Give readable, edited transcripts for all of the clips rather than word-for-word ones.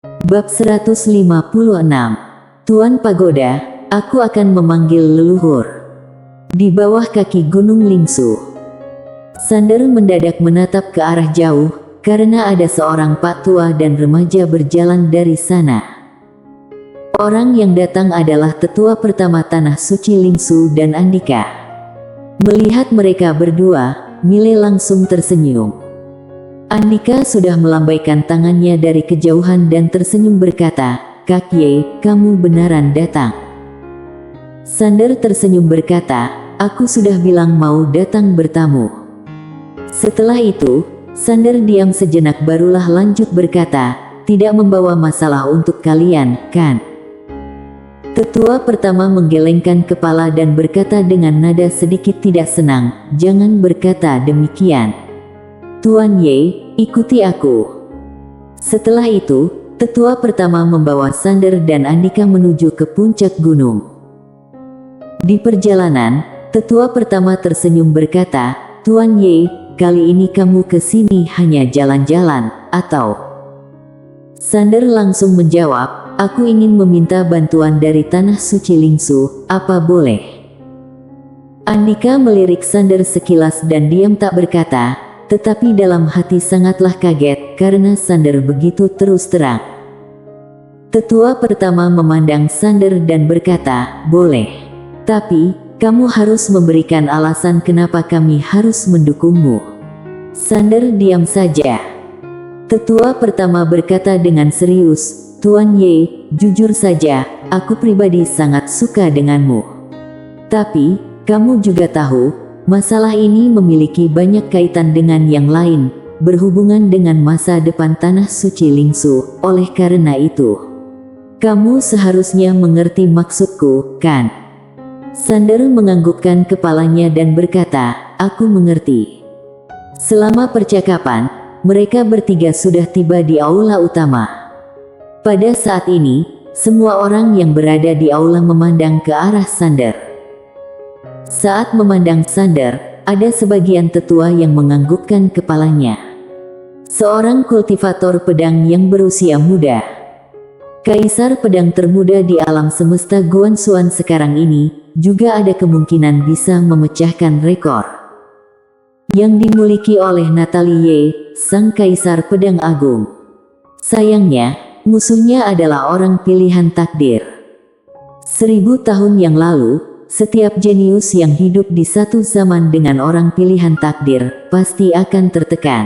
Bab 156. Tuan Pagoda, aku akan memanggil leluhur. Di bawah kaki Gunung Lingsu. Sander mendadak menatap ke arah jauh, karena ada seorang pak tua dan remaja berjalan dari sana. Orang yang datang adalah tetua pertama Tanah Suci Lingsu dan Andika. Melihat mereka berdua, Mile langsung tersenyum. Andika sudah melambaikan tangannya dari kejauhan dan tersenyum berkata, "Kak Ye, kamu benaran datang." Sander tersenyum berkata, "Aku sudah bilang mau datang bertamu." Setelah itu, Sander diam sejenak barulah lanjut berkata, "Tidak membawa masalah untuk kalian, kan?" Tetua pertama menggelengkan kepala dan berkata dengan nada sedikit tidak senang, "Jangan berkata demikian. Tuan Ye, ikuti aku." Setelah itu, tetua pertama membawa Sander dan Andika menuju ke puncak gunung. Di perjalanan, tetua pertama tersenyum berkata, "Tuan Ye, kali ini kamu ke sini hanya jalan-jalan, atau?" Sander langsung menjawab, "Aku ingin meminta bantuan dari Tanah Suci Lingsu, apa boleh?" Andika melirik Sander sekilas dan diam tak berkata, tetapi dalam hati sangatlah kaget karena Sander begitu terus terang. Tetua pertama memandang Sander dan berkata, "Boleh. Tapi, kamu harus memberikan alasan kenapa kami harus mendukungmu." Sander diam saja. Tetua pertama berkata dengan serius, "Tuan Ye, jujur saja, aku pribadi sangat suka denganmu. Tapi, kamu juga tahu, masalah ini memiliki banyak kaitan dengan yang lain, berhubungan dengan masa depan Tanah Suci Lingsu. Oleh karena itu, kamu seharusnya mengerti maksudku, kan?" Sander menganggukkan kepalanya dan berkata, "Aku mengerti." Selama percakapan, mereka bertiga sudah tiba di aula utama. Pada saat ini, semua orang yang berada di aula memandang ke arah Sander. Saat memandang Sander, ada sebagian tetua yang menganggukkan kepalanya. Seorang kultivator pedang yang berusia muda. Kaisar pedang termuda di alam semesta Guanxuan sekarang ini, juga ada kemungkinan bisa memecahkan rekor yang dimiliki oleh Natalie Ye, sang kaisar pedang agung. Sayangnya, musuhnya adalah orang pilihan takdir. 1000 tahun yang lalu, setiap jenius yang hidup di satu zaman dengan orang pilihan takdir, pasti akan tertekan.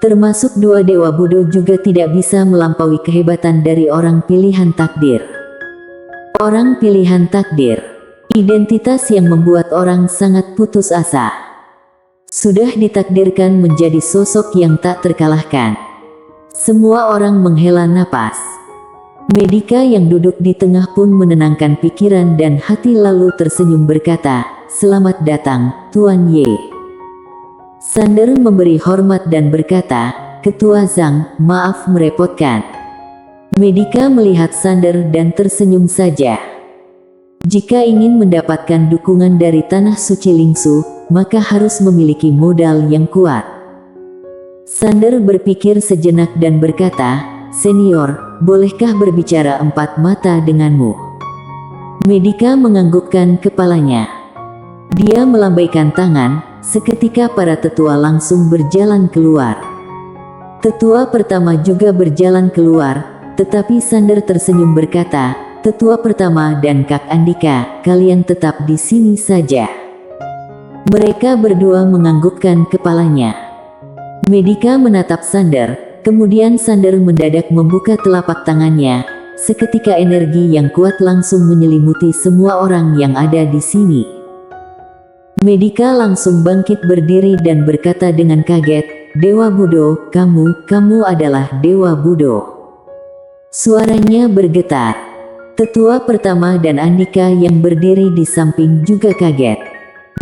Termasuk dua dewa Budo juga tidak bisa melampaui kehebatan dari orang pilihan takdir. Orang pilihan takdir, identitas yang membuat orang sangat putus asa. Sudah ditakdirkan menjadi sosok yang tak terkalahkan. Semua orang menghela napas. Medika yang duduk di tengah pun menenangkan pikiran dan hati lalu tersenyum berkata, "Selamat datang, Tuan Ye." Sander memberi hormat dan berkata, "Ketua Zhang, maaf merepotkan." Medika melihat Sander dan tersenyum saja. Jika ingin mendapatkan dukungan dari Tanah Suci Lingsu, maka harus memiliki modal yang kuat. Sander berpikir sejenak dan berkata, "Senior, bolehkah berbicara empat mata denganmu?" Medika menganggukkan kepalanya. Dia melambaikan tangan, seketika para tetua langsung berjalan keluar. Tetua pertama juga berjalan keluar, tetapi Sander tersenyum berkata, "Tetua pertama dan Kak Andika, kalian tetap di sini saja." Mereka berdua menganggukkan kepalanya. Medika menatap Sander, kemudian Sander mendadak membuka telapak tangannya. Seketika energi yang kuat langsung menyelimuti semua orang yang ada di sini. Medika langsung bangkit berdiri dan berkata dengan kaget, "Dewa Budo, kamu adalah Dewa Budo." Suaranya bergetar. Tetua pertama dan Andika yang berdiri di samping juga kaget.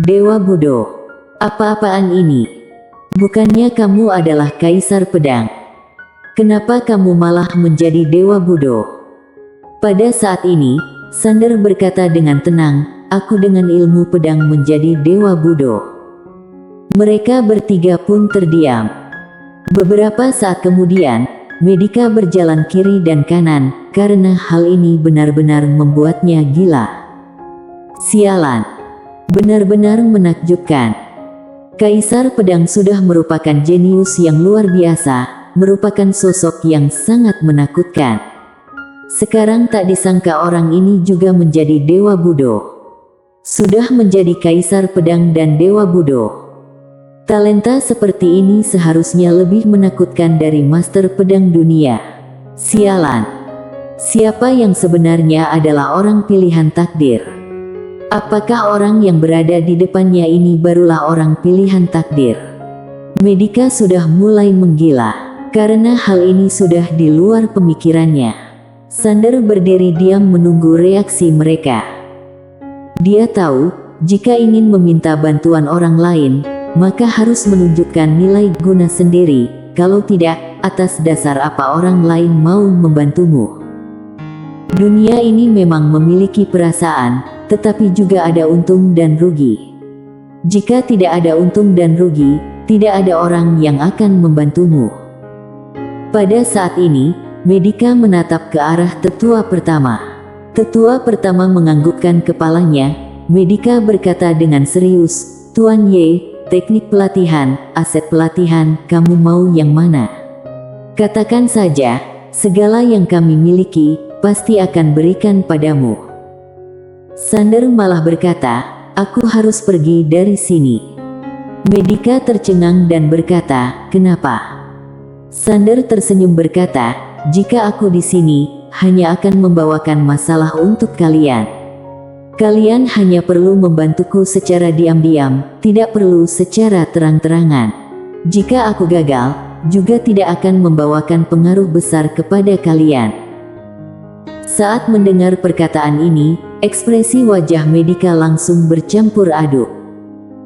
"Dewa Budo, apa-apaan ini? Bukannya kamu adalah kaisar pedang? Kenapa kamu malah menjadi Dewa Budo?" Pada saat ini, Sander berkata dengan tenang, "Aku dengan ilmu pedang menjadi Dewa Budo." Mereka bertiga pun terdiam. Beberapa saat kemudian, Medika berjalan kiri dan kanan, karena hal ini benar-benar membuatnya gila. Sialan. Benar-benar menakjubkan. Kaisar Pedang sudah merupakan jenius yang luar biasa, merupakan sosok yang sangat menakutkan. Sekarang tak disangka orang ini juga menjadi Dewa Budo. Sudah menjadi Kaisar Pedang dan Dewa Budo. Talenta seperti ini seharusnya lebih menakutkan dari Master Pedang Dunia. Sialan. Siapa yang sebenarnya adalah orang pilihan takdir? Apakah orang yang berada di depannya ini barulah orang pilihan takdir? Medika sudah mulai menggila, karena hal ini sudah di luar pemikirannya. Sander berdiri diam menunggu reaksi mereka. Dia tahu, jika ingin meminta bantuan orang lain, maka harus menunjukkan nilai guna sendiri, kalau tidak, atas dasar apa orang lain mau membantumu. Dunia ini memang memiliki perasaan, tetapi juga ada untung dan rugi. Jika tidak ada untung dan rugi, tidak ada orang yang akan membantumu. Pada saat ini, Medika menatap ke arah tetua pertama. Tetua pertama menganggukkan kepalanya. Medika berkata dengan serius, "Tuan Ye, teknik pelatihan, aset pelatihan, kamu mau yang mana? Katakan saja, segala yang kami miliki, pasti akan berikan padamu." Sander malah berkata, "Aku harus pergi dari sini." Medika tercengang dan berkata, "Kenapa?" Sander tersenyum berkata, "Jika aku di sini, hanya akan membawakan masalah untuk kalian. Kalian hanya perlu membantuku secara diam-diam, tidak perlu secara terang-terangan. Jika aku gagal, juga tidak akan membawakan pengaruh besar kepada kalian." Saat mendengar perkataan ini, ekspresi wajah Medika langsung bercampur aduk.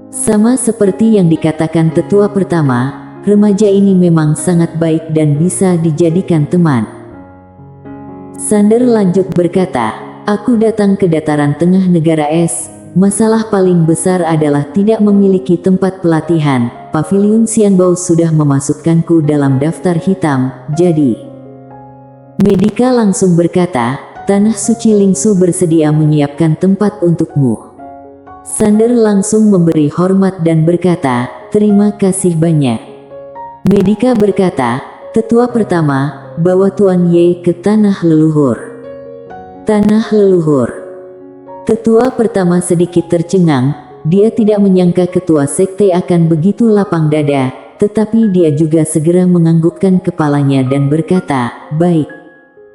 Sama seperti yang dikatakan tetua pertama, remaja ini memang sangat baik dan bisa dijadikan teman. Sander lanjut berkata, "Aku datang ke dataran tengah negara es. Masalah paling besar adalah tidak memiliki tempat pelatihan. Paviliun Xianbao sudah memasukkanku dalam daftar hitam, jadi..." Medika langsung berkata, "Tanah Suci Lingsu bersedia menyiapkan tempat untukmu." Sander langsung memberi hormat dan berkata, "Terima kasih banyak." Medika berkata, "Tetua pertama, bawa Tuan Ye ke tanah leluhur." Tanah leluhur. Tetua pertama sedikit tercengang, dia tidak menyangka ketua sekte akan begitu lapang dada, tetapi dia juga segera menganggukkan kepalanya dan berkata, "Baik.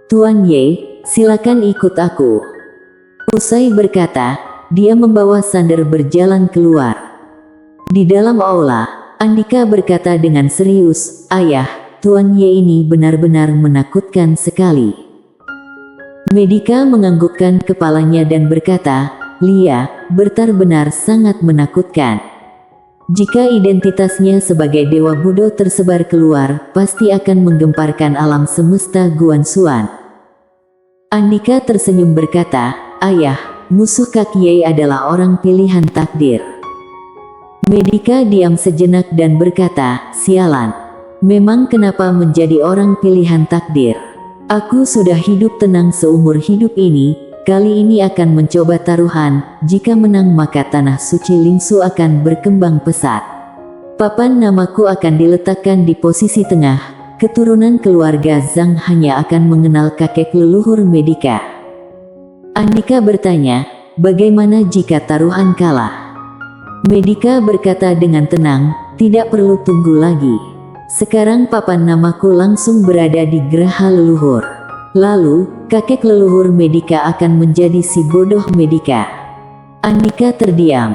Tuan Ye, silakan ikut aku." Usai berkata, dia membawa Sander berjalan keluar. Di dalam aula, Andika berkata dengan serius, "Ayah, Tuan Ye ini benar-benar menakutkan sekali." Medika menganggukkan kepalanya dan berkata, "Lia, benar-benar sangat menakutkan. Jika identitasnya sebagai Dewa Budo tersebar keluar, pasti akan menggemparkan alam semesta Guanxuan." Andika tersenyum berkata, "Ayah, musuh Kak Ye adalah orang pilihan takdir." Medika diam sejenak dan berkata, "Sialan. Memang kenapa menjadi orang pilihan takdir? Aku sudah hidup tenang seumur hidup ini, kali ini akan mencoba taruhan, jika menang maka tanah suci Lingsu akan berkembang pesat. Papan namaku akan diletakkan di posisi tengah, keturunan keluarga Zhang hanya akan mengenal kakek leluhur Medika." Andika bertanya, "Bagaimana jika taruhan kalah?" Medika berkata dengan tenang, "Tidak perlu tunggu lagi. Sekarang papan namaku langsung berada di geraha leluhur. Lalu, kakek leluhur Medika akan menjadi si bodoh Medika." Andika terdiam.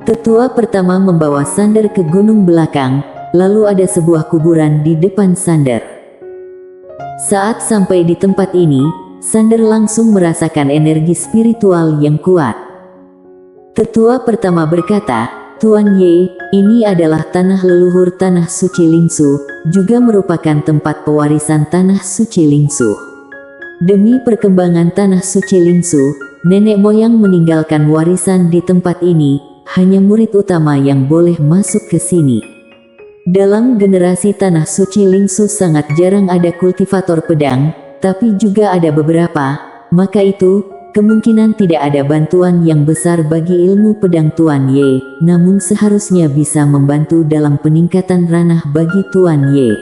Tetua pertama membawa Sander ke gunung belakang, lalu ada sebuah kuburan di depan Sander. Saat sampai di tempat ini, Sander langsung merasakan energi spiritual yang kuat. Tetua pertama berkata, "Tuan Ye, ini adalah tanah leluhur tanah suci Lingsu, juga merupakan tempat pewarisan tanah suci Lingsu. Demi perkembangan tanah suci Lingsu, nenek moyang meninggalkan warisan di tempat ini, hanya murid utama yang boleh masuk ke sini." Dalam generasi Tanah Suci Lingsu sangat jarang ada kultivator pedang, tapi juga ada beberapa, maka itu, kemungkinan tidak ada bantuan yang besar bagi ilmu pedang Tuan Ye, namun seharusnya bisa membantu dalam peningkatan ranah bagi Tuan Ye.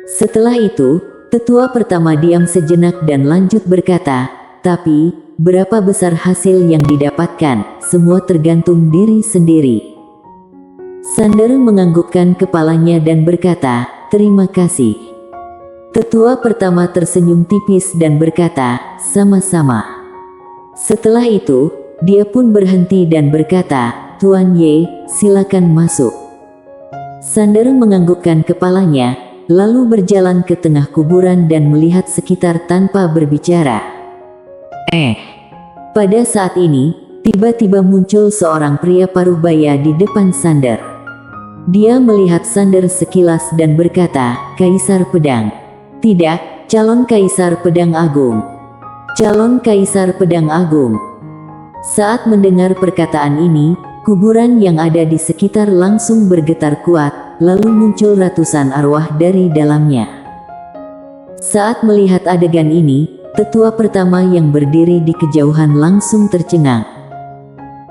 Setelah itu, tetua pertama diam sejenak dan lanjut berkata, tapi, berapa besar hasil yang didapatkan, semua tergantung diri sendiri. Sander menganggukkan kepalanya dan berkata, terima kasih. Tetua pertama tersenyum tipis dan berkata, sama-sama. Setelah itu, dia pun berhenti dan berkata, Tuan Ye, silakan masuk. Sander menganggukkan kepalanya, lalu berjalan ke tengah kuburan dan melihat sekitar tanpa berbicara. Pada saat ini, tiba-tiba muncul seorang pria paruh-baya di depan Sander. Dia melihat Sander sekilas dan berkata, Kaisar Pedang. Tidak, calon Kaisar Pedang Agung. Calon Kaisar Pedang Agung. Saat mendengar perkataan ini, kuburan yang ada di sekitar langsung bergetar kuat, lalu muncul ratusan arwah dari dalamnya. Saat melihat adegan ini, tetua pertama yang berdiri di kejauhan langsung tercengang.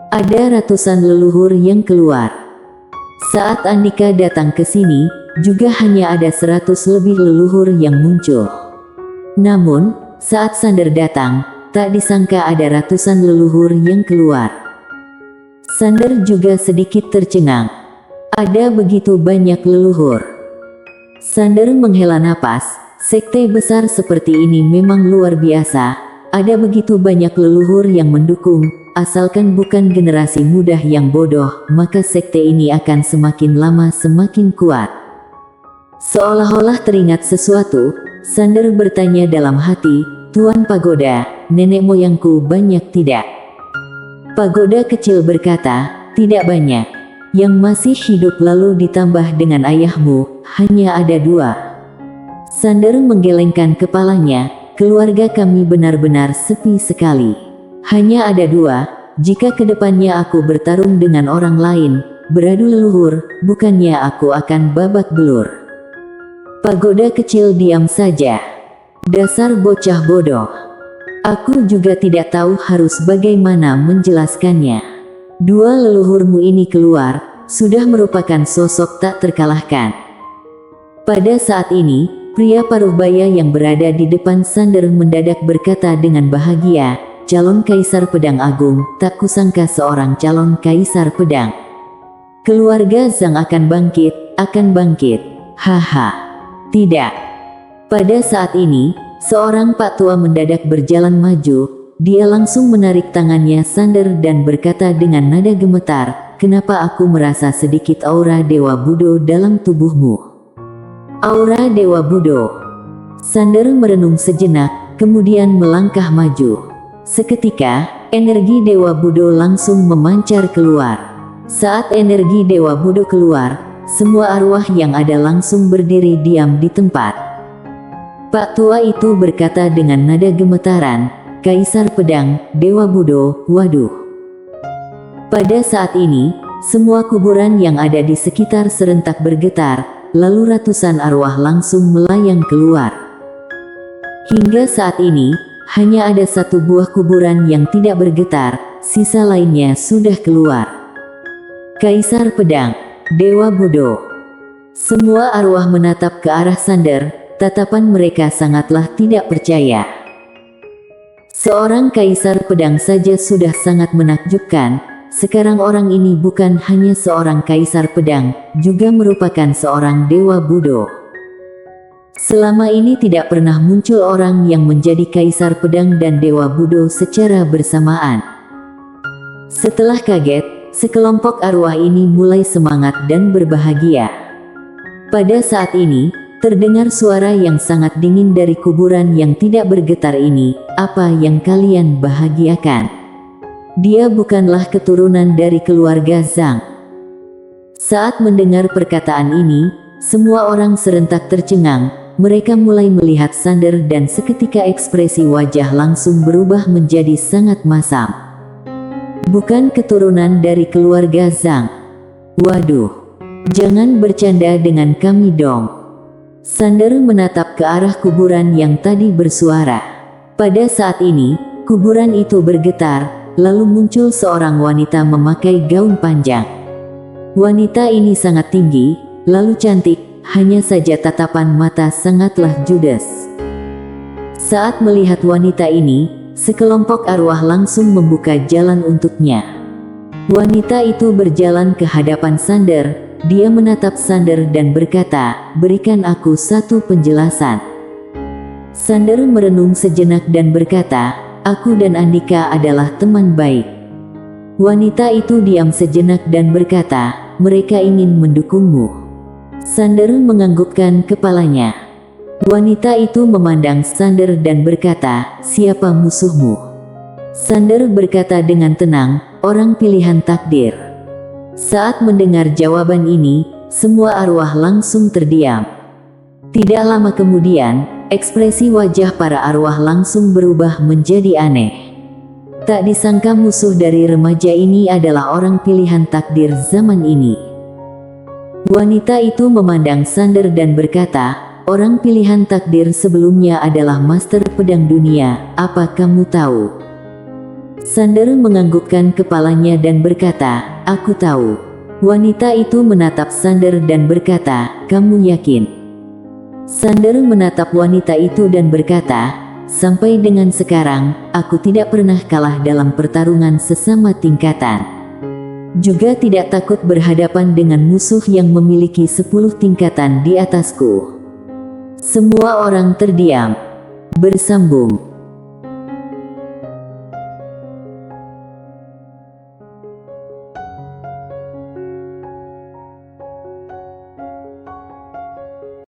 Ada ratusan leluhur yang keluar. Saat Andika datang ke sini, juga hanya ada 100 lebih leluhur yang muncul. Namun, saat Sander datang, tak disangka ada ratusan leluhur yang keluar. Sander juga sedikit tercengang. Ada begitu banyak leluhur. Sander menghela napas, sekte besar seperti ini memang luar biasa, ada begitu banyak leluhur yang mendukung, asalkan bukan generasi muda yang bodoh, maka sekte ini akan semakin lama semakin kuat. Seolah-olah teringat sesuatu, Sander bertanya dalam hati, Tuan Pagoda, nenek moyangku banyak tidak? Pagoda kecil berkata, tidak banyak. Yang masih hidup lalu ditambah dengan ayahmu, hanya ada 2. Sander menggelengkan kepalanya, keluarga kami benar-benar sepi sekali. Hanya ada 2, jika kedepannya aku bertarung dengan orang lain, beradu leluhur, bukannya aku akan babak belur. Pagoda kecil diam saja. Dasar bocah bodoh. Aku juga tidak tahu harus bagaimana menjelaskannya. 2 leluhurmu ini keluar, sudah merupakan sosok tak terkalahkan. Pada saat ini, pria paruh-baya yang berada di depan Sander mendadak berkata dengan bahagia, calon Kaisar Pedang Agung, tak kusangka seorang calon Kaisar Pedang. Keluarga Zhang akan bangkit, haha. Tidak. Pada saat ini, seorang Pak Tua mendadak berjalan maju, dia langsung menarik tangannya Sander dan berkata dengan nada gemetar, kenapa aku merasa sedikit aura Dewa Budo dalam tubuhmu? Aura Dewa Budo. Sander merenung sejenak, kemudian melangkah maju. Seketika, energi Dewa Budo langsung memancar keluar. Saat energi Dewa Budo keluar, semua arwah yang ada langsung berdiri diam di tempat. Pak Tua itu berkata dengan nada gemetaran, Kaisar Pedang, Dewa Budo, waduh. Pada saat ini, semua kuburan yang ada di sekitar serentak bergetar, lalu ratusan arwah langsung melayang keluar. Hingga saat ini, hanya ada 1 buah kuburan yang tidak bergetar, sisa lainnya sudah keluar. Kaisar Pedang, Dewa Budo. Semua arwah menatap ke arah Sander, tatapan mereka sangatlah tidak percaya. Seorang Kaisar Pedang saja sudah sangat menakjubkan, sekarang orang ini bukan hanya seorang Kaisar Pedang, juga merupakan seorang Dewa Budo. Selama ini tidak pernah muncul orang yang menjadi Kaisar Pedang dan Dewa Budo secara bersamaan. Setelah kaget, sekelompok arwah ini mulai semangat dan berbahagia. Pada saat ini, terdengar suara yang sangat dingin dari kuburan yang tidak bergetar ini, apa yang kalian bahagiakan? Dia bukanlah keturunan dari keluarga Zhang. Saat mendengar perkataan ini, semua orang serentak tercengang, mereka mulai melihat Sander dan seketika ekspresi wajah langsung berubah menjadi sangat masam. Bukan keturunan dari keluarga Zhang. Waduh. Jangan bercanda dengan kami dong. Sander menatap ke arah kuburan yang tadi bersuara. Pada saat ini, kuburan itu bergetar, lalu muncul seorang wanita memakai gaun panjang. Wanita ini sangat tinggi, lalu cantik, hanya saja tatapan mata sangatlah judes. Saat melihat wanita ini, sekelompok arwah langsung membuka jalan untuknya. Wanita itu berjalan ke hadapan Sander. Dia menatap Sander dan berkata, "Berikan aku satu penjelasan." Sander merenung sejenak dan berkata, "Aku dan Andika adalah teman baik." Wanita itu diam sejenak dan berkata, "Mereka ingin mendukungmu." Sander menganggukkan kepalanya. Wanita itu memandang Sander dan berkata, "Siapa musuhmu?" Sander berkata dengan tenang, "Orang pilihan takdir." Saat mendengar jawaban ini, semua arwah langsung terdiam. Tidak lama kemudian, ekspresi wajah para arwah langsung berubah menjadi aneh. Tak disangka musuh dari remaja ini adalah orang pilihan takdir zaman ini. Wanita itu memandang Sander dan berkata, "Orang pilihan takdir sebelumnya adalah Master Pedang Dunia, apa kamu tahu?" Sander menganggukkan kepalanya dan berkata, "Aku tahu." Wanita itu menatap Sander dan berkata, "Kamu yakin?" Sander menatap wanita itu dan berkata, "Sampai dengan sekarang, aku tidak pernah kalah dalam pertarungan sesama tingkatan. Juga tidak takut berhadapan dengan musuh yang memiliki 10 tingkatan di atasku." Semua orang terdiam. Bersambung.